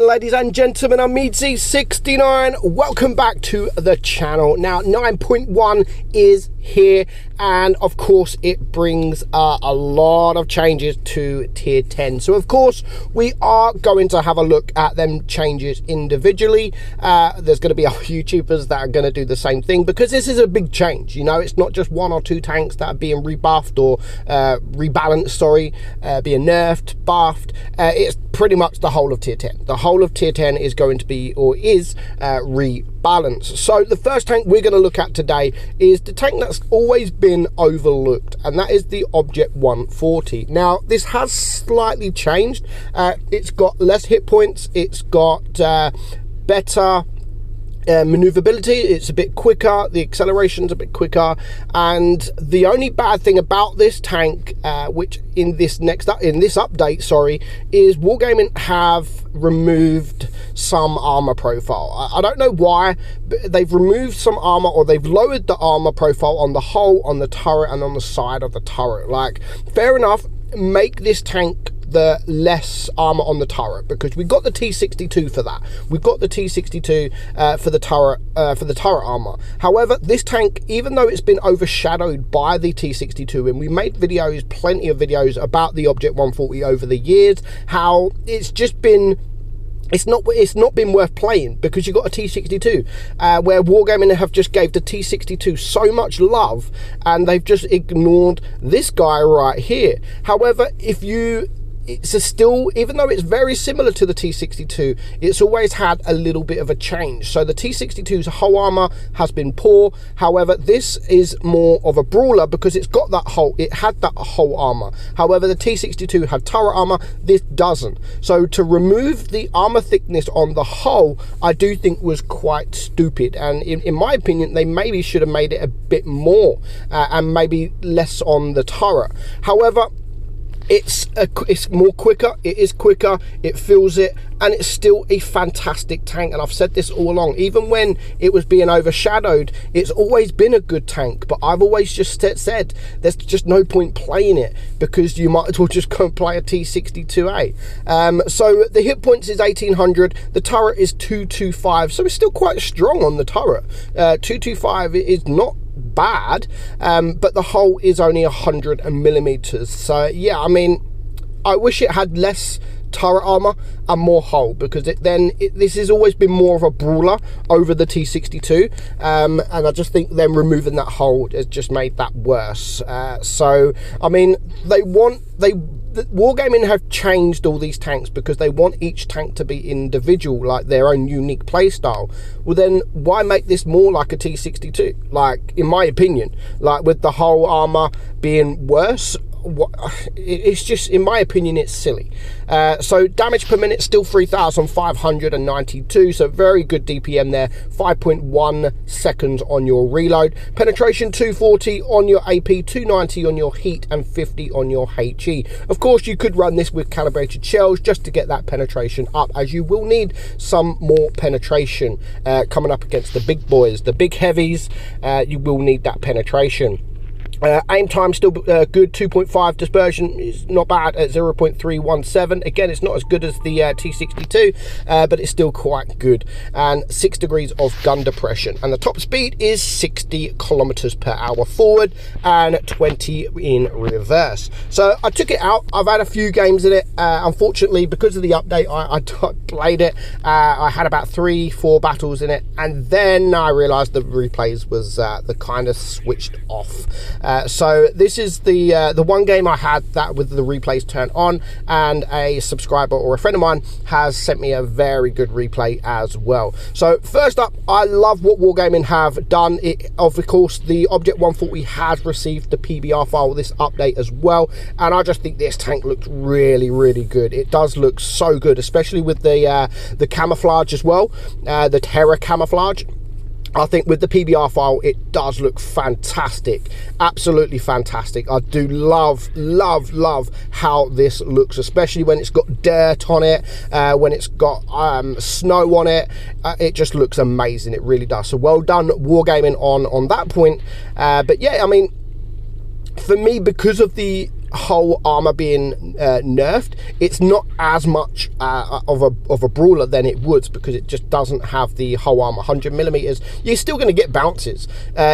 ladies and gentlemen, I'm meadsy69. Welcome back to the channel. Now 9.1 is here, and of course it brings a lot of changes to tier 10. So of course we are going to have a look at them changes individually. There's going to be YouTubers that are going to do the same thing, because this is a big change. You know, it's not just one or two tanks that are being rebuffed or rebalanced, sorry, being nerfed, buffed. It's pretty much the whole of tier 10. The whole of tier 10 is going to be, or is, rebalanced. So the first tank we're going to look at today is the tank that's always been overlooked, and that is the Object 140. Now this has slightly changed. It's got less hit points, it's got better maneuverability, it's a bit quicker, the acceleration's a bit quicker, and the only bad thing about this tank, which in this update, sorry, is Wargaming have removed some armor profile. I don't know why, but they've removed some armor, or they've lowered the armor profile on the hull, on the turret, and on the side of the turret. Like, fair enough, make this tank the less armor on the turret, because we got the T62 for that. We've got the T62 for the turret armor. However, this tank, even though it's been overshadowed by the T62, and we made videos, plenty of videos about the Object 140 over the years, how it's just been, it's not been worth playing, because you got a T62 where Wargaming have just gave the T62 so much love, and they've just ignored this guy right here. However, it's still, even though it's very similar to the T62, it's always had a little bit of a change. So the T62's hull armor has been poor. However, this is more of a brawler, because it had that hull armor. However, the T62 had turret armor, this doesn't. So to remove the armor thickness on the hull, I do think was quite stupid, and in my opinion, they maybe should have made it a bit more, and maybe less on the turret. However, it's more quicker, it is quicker, it feels it, and it's still a fantastic tank. And I've said this all along, even when it was being overshadowed, it's always been a good tank. But I've always just said there's just no point playing it, because you might as well just go and play a T62A. So the hit points is 1800, the turret is 225, so it's still quite strong on the turret. 225 is not bad, but the hull is only 100 millimeters. So yeah, I mean, I wish it had less turret armor and more hull, because this has always been more of a brawler over the T62, and I just think them removing that hull has just made that worse. So I mean, Wargaming have changed all these tanks because they want each tank to be individual, like their own unique play style. Well then, why make this more like a T62? Like, in my opinion, like with the hull armor being worse, it's just, in my opinion, it's silly. So damage per minute still 3,592, so very good DPM there. 5.1 seconds on your reload. Penetration 240 on your AP, 290 on your heat, and 50 on your HE. Of course, you could run this with calibrated shells just to get that penetration up, as you will need some more penetration coming up against the big boys, the big heavies. You will need that penetration. Aim time still good, 2.5. Dispersion is not bad at 0.317. Again, it's not as good as the T62, but it's still quite good. And 6 degrees of gun depression. And the top speed is 60 kilometers per hour forward and 20 in reverse. So I took it out. I've had a few games in it. Unfortunately, because of the update, I played it. I had about 3-4 battles in it, and then I realized the replays was the kind of switched off. So this is the one game I had that with the replays turned on, and a subscriber or a friend of mine has sent me a very good replay as well. So first up, I love what Wargaming have done. Of course, the Object 140 has received the PBR file, this update as well, and I just think this tank looks really, really good. It does look so good, especially with the camouflage as well, the Terra camouflage. I think with the PBR file, it does look fantastic, absolutely fantastic. I do love how this looks, especially when it's got dirt on it, when it's got snow on it. It just looks amazing, it really does. So well done Wargaming on that point. But yeah, I mean, for me, because of the whole armor being nerfed, it's not as much of a brawler than it would, because it just doesn't have the whole armor. 100 millimeters, you're still going to get bounces.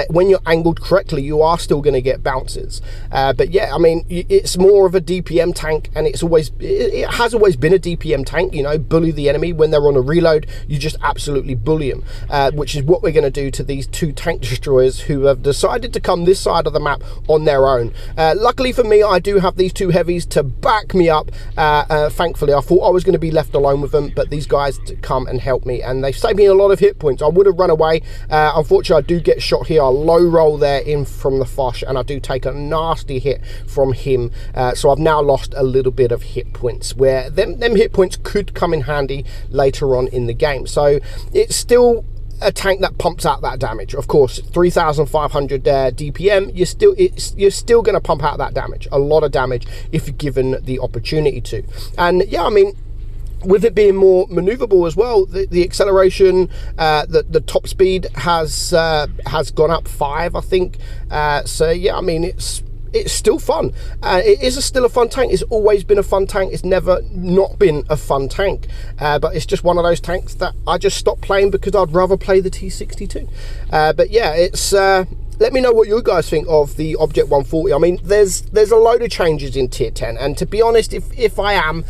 When you're angled correctly, you are still going to get bounces. But yeah, I mean, it's more of a DPM tank, and it has always been a DPM tank. You know, bully the enemy when they're on a reload. You just absolutely bully them, which is what we're going to do to these two tank destroyers who have decided to come this side of the map on their own. Luckily for me, I do have these two heavies to back me up. Thankfully, I thought I was going to be left alone with them, but these guys come and help me, and they've saved me a lot of hit points. I would have run away. Unfortunately, I do get shot here. I low roll there in from the Foch, and I do take a nasty hit from him. So I've now lost a little bit of hit points, where them hit points could come in handy later on in the game. So it's still a tank that pumps out that damage. Of course, 3,500 DPM, you're still going to pump out that damage, a lot of damage, if you're given the opportunity to. And yeah, I mean, with it being more maneuverable as well, the acceleration, the top speed has gone up 5, I think. So yeah, I mean, it's still fun. It is still a fun tank. It's always been a fun tank. It's never not been a fun tank. But it's just one of those tanks that I just stopped playing because I'd rather play the T62. But yeah, it's let me know what you guys think of the Object 140. I mean, there's a load of changes in tier 10, and to be honest, if I am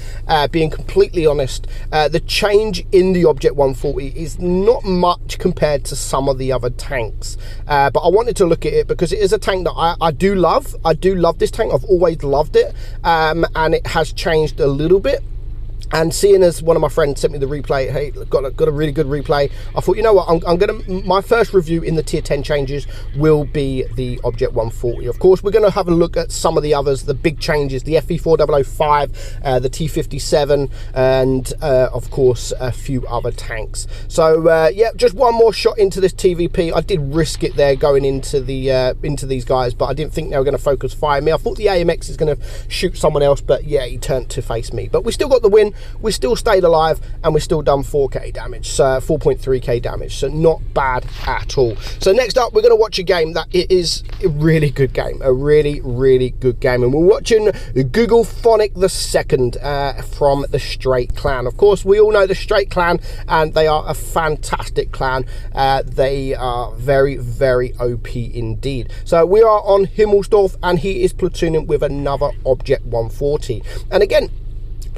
being completely honest, the change in the Object 140 is not much compared to some of the other tanks. But I wanted to look at it because it is a tank that I do love. I do love this tank. I've always loved it, and it has changed a little bit. And seeing as one of my friends sent me the replay, hey, got a really good replay, I thought, you know what, I'm gonna, my first review in the tier 10 changes will be the Object 140. Of course, we're gonna have a look at some of the others, the big changes, the FE4005, the T57, and of course a few other tanks. So yeah, just one more shot into this TVP. I did risk it there going into these guys, but I didn't think they were gonna focus fire me. I thought the AMX is gonna shoot someone else, but yeah, he turned to face me. But we still got the win. We still stayed alive, and we still done 4k damage, so 4.3k damage, so not bad at all. So next up, we're going to watch a game that it is a really good game, a really good game, and we're watching Google Phonic II from the Straight Clan. Of course, we all know the Straight Clan, and they are a fantastic clan. They are very OP indeed. So we are on Himmelsdorf, and he is platooning with another Object 140, and again,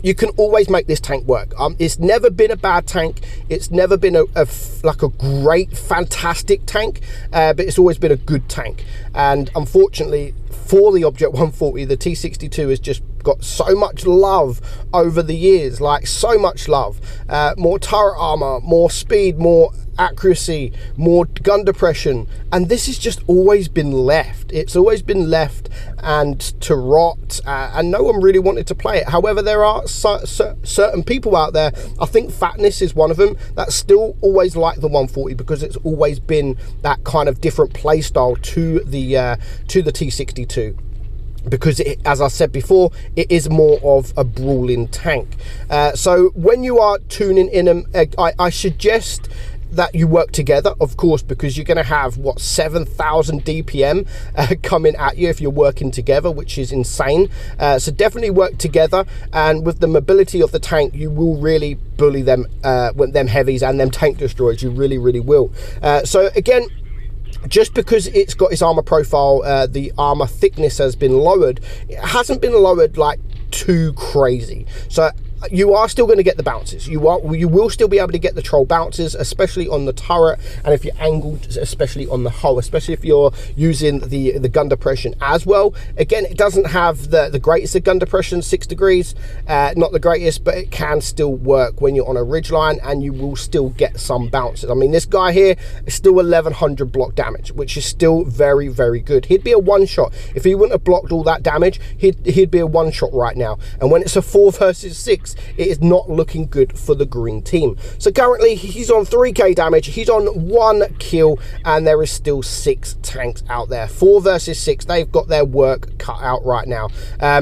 you can always make this tank work. It's never been a bad tank. It's never been like a great, fantastic tank, but it's always been a good tank. And unfortunately, for the Object 140, the T62 has just got so much love over the years, like so much love. More turret armor, more speed, more accuracy, more gun depression, and this has just always been left. It's always been left and to rot, and no one really wanted to play it. However, there are certain people out there, I think Fatness is one of them, that still always like the 140 because it's always been that kind of different play style to the T62. Because it, as I said before, it is more of a brawling tank. So when you are tuning in them, I suggest that you work together, of course, because you're going to have, what, 7,000 DPM coming at you if you're working together, which is insane. So definitely work together, and with the mobility of the tank, you will really bully them, them heavies and them tank destroyers. You really will. So again, just because it's got its armor profile, the armor thickness has been lowered. It hasn't been lowered like too crazy. So you are still going to get the bounces. You will still be able to get the troll bounces, especially on the turret, and if you're angled, especially on the hull, especially if you're using the gun depression as well. Again, it doesn't have the greatest of gun depression, 6 degrees, not the greatest, but it can still work when you're on a ridgeline, and you will still get some bounces. I mean, this guy here is still 1100 block damage, which is still very good. He'd be a one shot if he wouldn't have blocked all that damage. He'd be a one shot right now. And when it's a 4 versus 6, tanks, it is not looking good for the green team. So currently he's on 3k damage, he's on 1 kill, and there is still 6 tanks out there. 4 versus 6, they've got their work cut out right now.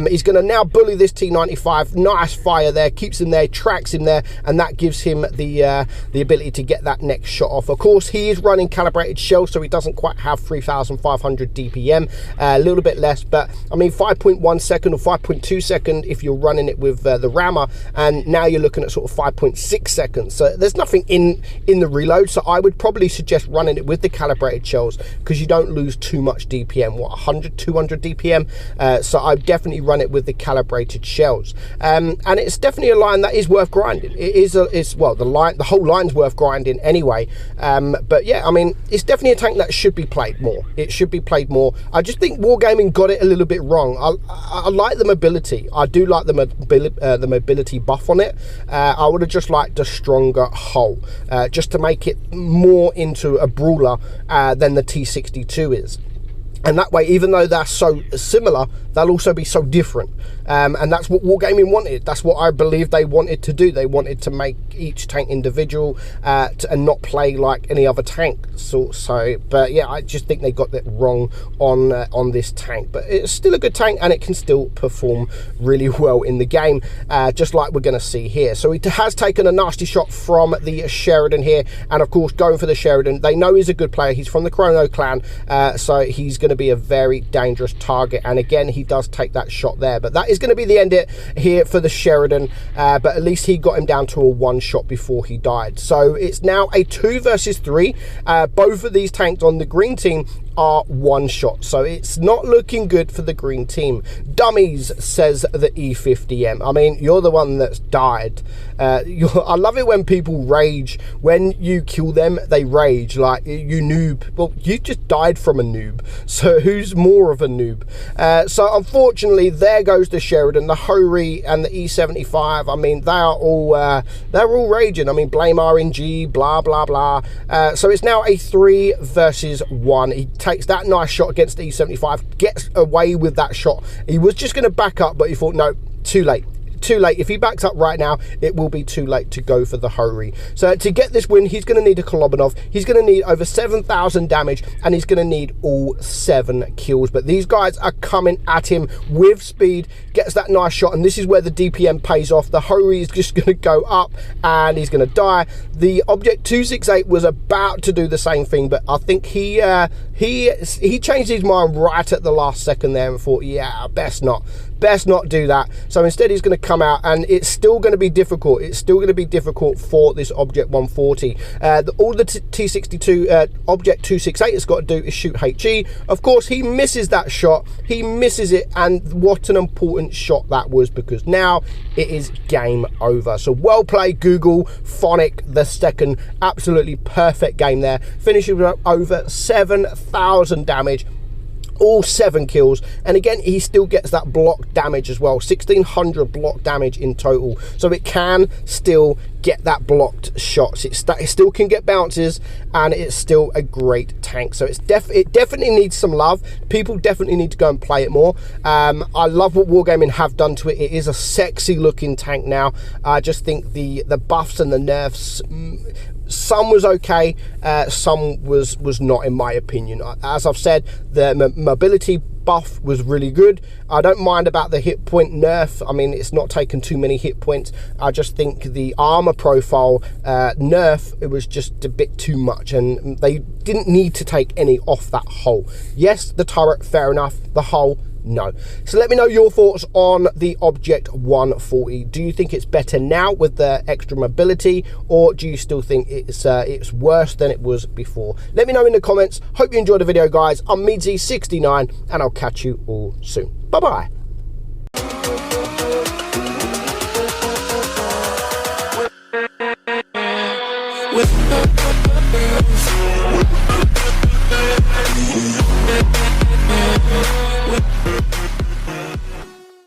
He's going to now bully this T95. Nice fire there, keeps him there, tracks him there, and that gives him the ability to get that next shot off. Of course, he is running calibrated shells, so he doesn't quite have 3,500 DPM, a little bit less, but I mean 5.1 second or 5.2 second if you're running it with the rammer, and now you're looking at sort of 5.6 seconds. So there's nothing in the reload, so I would probably suggest running it with the calibrated shells because you don't lose too much DPM. What, 100, 200 DPM? So I'd definitely run it with the calibrated shells, and it's definitely a line that is worth grinding. It is well, the whole line's worth grinding anyway, but yeah, I mean, it's definitely a tank that should be played more. It should be played more. I just think Wargaming got it a little bit wrong. I like the mobility. I do like the mobility buff on it. I would have just liked a stronger hull, just to make it more into a brawler than the T62 is. And that way, even though they're so similar, they'll also be so different. And that's what Wargaming wanted. That's what I believe they wanted to do. They wanted to make each tank individual and not play like any other tank. But yeah, I just think they got that wrong on this tank. But it's still a good tank, and it can still perform really well in the game, just like we're going to see here. So he has taken a nasty shot from the Sheridan here, and of course, going for the Sheridan. They know he's a good player. He's from the Chrono clan, so he's going to be a very dangerous target. And again, he does take that shot there, but that is going to be the end here for the Sheridan, but at least he got him down to a 1 shot before he died. So it's now a 2 versus 3. Both of these tanks on the green team are 1 shot, so it's not looking good for the green team. Dummies, says the E50M. I mean, you're the one that's died. I love it when people rage. When you kill them, they rage like, you noob. Well, you just died from a noob, so who's more of a noob? So unfortunately, there goes the Sheridan, the Hori, and the E75. I mean, they're all raging. I mean, blame RNG, blah blah blah. So it's now a 3 versus 1. He takes that nice shot against the E75, gets away with that shot. He was just going to back up, but he thought, no, too late. Too late. If he backs up right now, it will be too late to go for the Hori. So to get this win, he's going to need a Kolobanov. He's going to need over 7,000 damage, and he's going to need all 7 kills. But these guys are coming at him with speed. Gets that nice shot, and this is where the DPM pays off. The Hori is just going to go up, and he's going to die. The Object 268 was about to do the same thing, but I think he changed his mind right at the last second there and thought, yeah, best not do that. So instead, he's going to come out, and it's still going to be difficult. It's still going to be difficult for this Object 140. All the T62 Object 268 has got to do is shoot HE. Of course, he misses that shot. He misses it, and what an important shot that was, because now it is game over. So well played, Google Phonic the second. Absolutely perfect game there. Finishing with over 7,000 damage. All 7 kills, and again, he still gets that block damage as well. 1,600 block damage in total, so it can still get that blocked shots. It still can get bounces, and it's still a great tank. So it definitely needs some love. People definitely need to go and play it more. I love what Wargaming have done to it. It is a sexy looking tank now. I just think the buffs and the nerfs, some was okay, some was not, in my opinion. As I've said, the mobility buff was really good. I don't mind about the hit point nerf. I mean, it's not taken too many hit points. I just think the armor profile nerf, it was just a bit too much, and they didn't need to take any off that hull. Yes, the turret, fair enough. The hull, no. So let me know your thoughts on the Object 140. Do you think it's better now with the extra mobility, or do you still think it's worse than it was before? Let me know in the comments. Hope you enjoyed the video, guys. I'm meadsy69, and I'll catch you all soon. Bye bye.